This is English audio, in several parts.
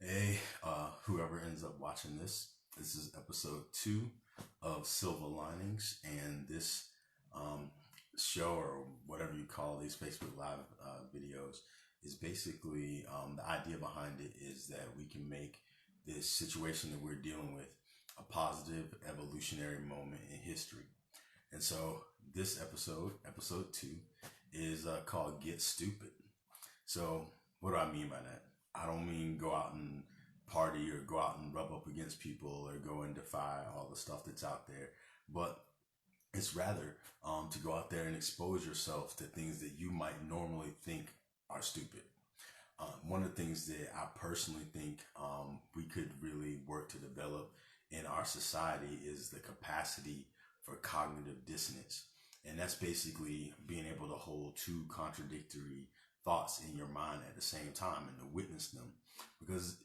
Hey, whoever ends up watching this is episode 2 of Silva Linings, and this um, show, or whatever you call these Facebook Live videos, is basically the idea behind it is that we can make this situation that we're dealing with a positive evolutionary moment in history. And so, this episode 2, is called Get Stupid. So, what do I mean by that? I don't mean go out and party or go out and rub up against people or go and defy all the stuff that's out there, but it's rather to go out there and expose yourself to things that you might normally think are stupid. One of the things that I personally think we could really work to develop in our society is the capacity for cognitive dissonance. And that's basically being able to hold two contradictory thoughts in your mind at the same time and to witness them. Because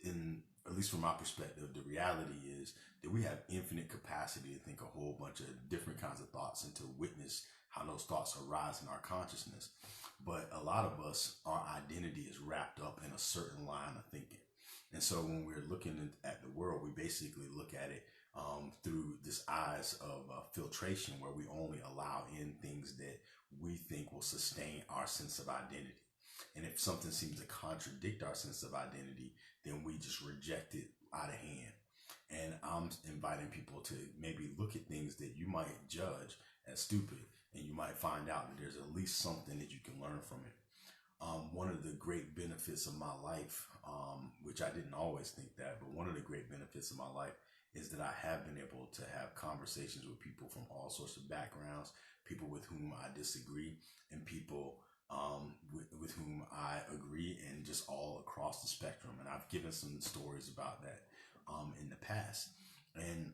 at least from my perspective, the reality is that we have infinite capacity to think a whole bunch of different kinds of thoughts and to witness how those thoughts arise in our consciousness. But a lot of us, our identity is wrapped up in a certain line of thinking. And so when we're looking at the world, we basically look at it through this eyes of filtration, where we only allow in things that we think will sustain our sense of identity. And if something seems to contradict our sense of identity, then we just reject it out of hand. And I'm inviting people to maybe look at things that you might judge as stupid, and you might find out that there's at least something that you can learn from it. One of the great benefits of my life, which I didn't always think that, but one of the great benefits of my life is that I have been able to have conversations with people from all sorts of backgrounds, people with whom I disagree, and people with whom I agree, and just all across the spectrum. And I've given some stories about that in the past, and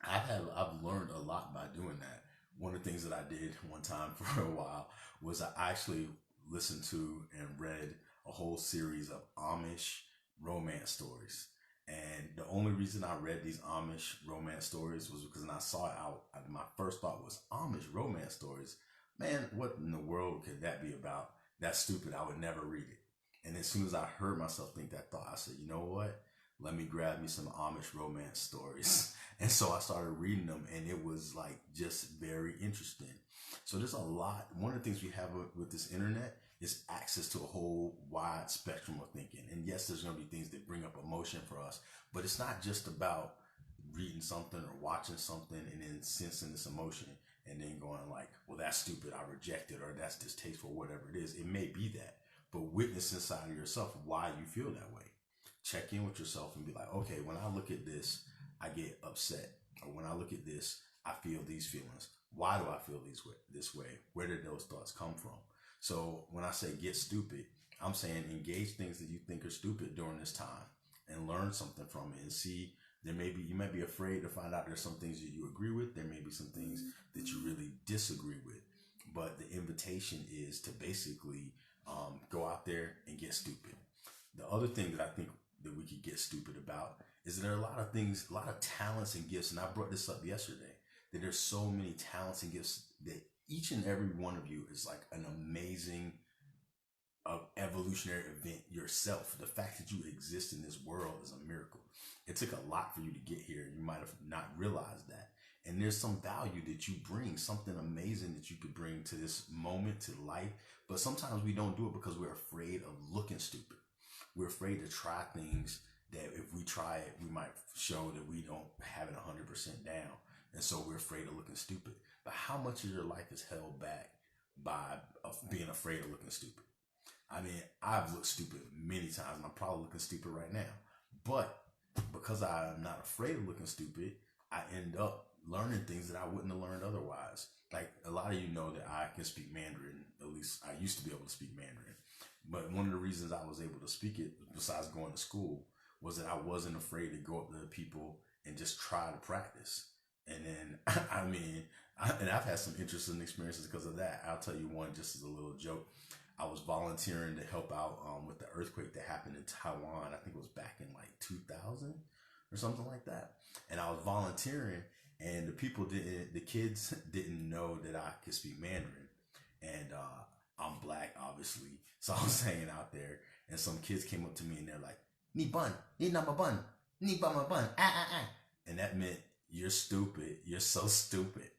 I've learned a lot by doing that. One of the things that I did one time for a while was I actually listened to and read a whole series of Amish romance stories. And the only reason I read these Amish romance stories was because when I saw it out, my first thought was Amish romance stories. Man, what in the world could that be about? That's stupid. I would never read it. And as soon as I heard myself think that thought, I said, you know what? Let me grab me some Amish romance stories. And so I started reading them, and it was like just very interesting. So there's a lot. One of the things we have with this internet is access to a whole wide spectrum of thinking. And yes, there's going to be things that bring up emotion for us, but it's not just about reading something or watching something and then sensing this emotion and then going like, well, that's stupid, I reject it, or that's distasteful, whatever it is. It may be that, but witness inside of yourself why you feel that way. Check in with yourself and be like, okay, when I look at this, I get upset. Or when I look at this, I feel these feelings. Why do I feel this way? Where did those thoughts come from? So when I say get stupid, I'm saying engage things that you think are stupid during this time and learn something from it, and see you might be afraid to find out there's some things that you agree with. There may be some things that you really disagree with. But the invitation is to basically go out there and get stupid. The other thing that I think that we could get stupid about is that there are a lot of things, a lot of talents and gifts, and I brought this up yesterday, that there's so many talents and gifts that each and every one of you is like an amazing evolutionary event yourself. The fact that you exist in this world is a miracle. It took a lot for you to get here. You might have not realized that. And there's some value that you bring, something amazing that you could bring to this moment, to life. But sometimes we don't do it because we're afraid of looking stupid. We're afraid to try things that if we try it, we might show that we don't have it 100% down. And so we're afraid of looking stupid. But how much of your life is held back by being afraid of looking stupid? I mean, I've looked stupid many times, and I'm probably looking stupid right now. But because I'm not afraid of looking stupid, I end up learning things that I wouldn't have learned otherwise. Like, a lot of you know that I can speak Mandarin. At least I used to be able to speak Mandarin. But one of the reasons I was able to speak it, besides going to school, was that I wasn't afraid to go up to people and just try to practice. And then, I've had some interesting experiences because of that. I'll tell you one just as a little joke. I was volunteering to help out with the earthquake that happened in Taiwan. I think it was back in like 2000 or something like that. And I was volunteering, and the kids didn't know that I could speak Mandarin. And I'm black, obviously. So I was hanging out there, and some kids came up to me, and they're like, Ni bun, ni nama bun, ni bama bun, ah, ah, ah. And that meant, you're stupid. You're so stupid.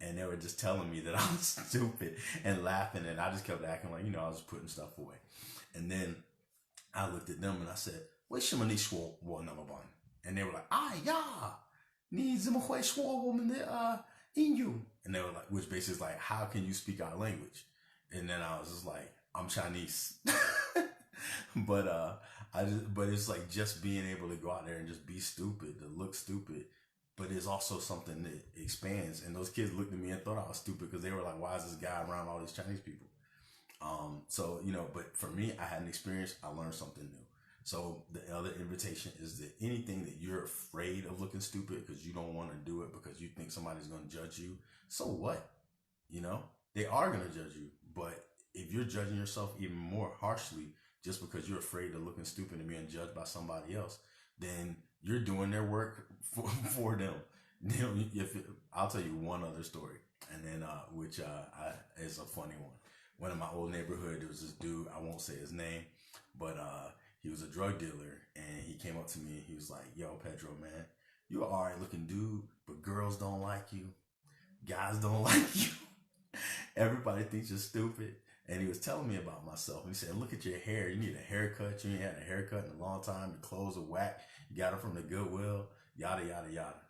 And they were just telling me that I was stupid and laughing. And I just kept acting like, I was putting stuff away. And then I looked at them and I said, "Wait, shima ni shwo wo nama bun?" And they were like, "Ah, yeah. Ni zima hui shwo woman in you." And they were like, which basically is like, how can you speak our language? And then I was just like, I'm Chinese. but it's like just being able to go out there and just be stupid, to look stupid. But it's also something that expands. And those kids looked at me and thought I was stupid because they were like, why is this guy around all these Chinese people? So, but for me, I had an experience. I learned something new. So the other invitation is that anything that you're afraid of looking stupid because you don't want to do it because you think somebody's going to judge you. So what? They are going to judge you. But if you're judging yourself even more harshly just because you're afraid of looking stupid and being judged by somebody else, then you're doing their work for them. I'll tell you one other story, and then which is a funny one. One in my old neighborhood, there was this dude, I won't say his name, but he was a drug dealer, and he came up to me and he was like, "Yo, Pedro, man, you're an alright looking dude, but girls don't like you. Guys don't like you. Everybody thinks you're stupid." And he was telling me about myself. He said, "Look at your hair. You need a haircut. You ain't had a haircut in a long time. Your clothes are whack. You got it from the Goodwill, yada, yada, yada."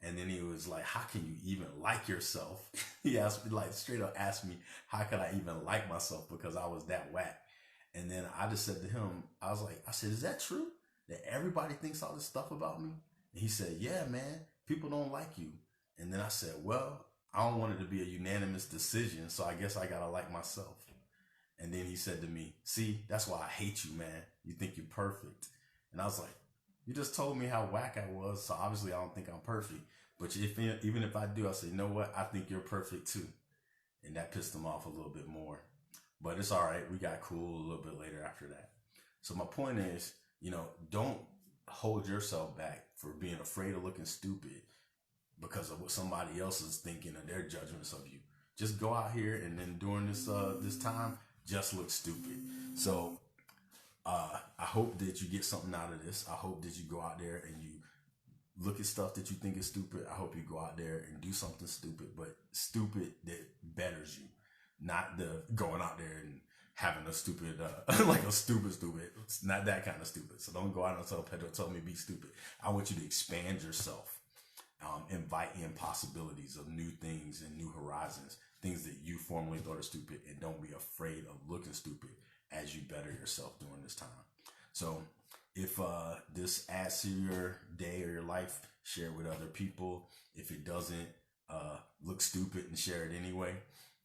And then he was like, "How can you even like yourself?" He asked me, like straight up asked me, how could I even like myself because I was that whack? And then I just said to him, I said, "Is that true? That everybody thinks all this stuff about me?" And he said, "Yeah, man, people don't like you." And then I said, "Well, I don't want it to be a unanimous decision, so I guess I gotta like myself." And then he said to me, "See, that's why I hate you, man. You think you're perfect." And I was like, "You just told me how whack I was, so obviously I don't think I'm perfect. But even if I do," I say, "You know what? I think you're perfect too." And that pissed him off a little bit more. But it's all right. We got cool a little bit later after that. So my point is, don't hold yourself back for being afraid of looking stupid because of what somebody else is thinking of their judgments of you. Just go out here and then during this time, just look stupid. So I hope that you get something out of this. I hope that you go out there and you look at stuff that you think is stupid. I hope you go out there and do something stupid, but stupid that betters you. Not the going out there and having a stupid, like a stupid. It's not that kind of stupid. So don't go out and tell Pedro, told me be stupid. I want you to expand yourself. Invite in possibilities of new things and new horizons, things that you formerly thought are stupid, and don't be afraid of looking stupid as you better yourself during this time. So if this adds to your day or your life, share it with other people. If it doesn't, look stupid and share it anyway.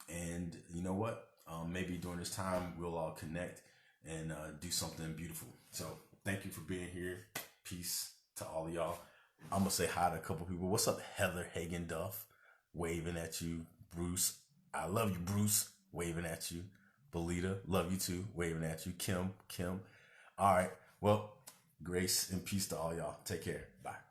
And you know what? Maybe during this time, we'll all connect and do something beautiful. So thank you for being here. Peace to all of y'all. I'm going to say hi to a couple people. What's up, Heather Hagen Duff? Waving at you. Bruce, I love you, Bruce. Waving at you. Belita, love you too. Waving at you. Kim. All right. Well, grace and peace to all y'all. Take care. Bye.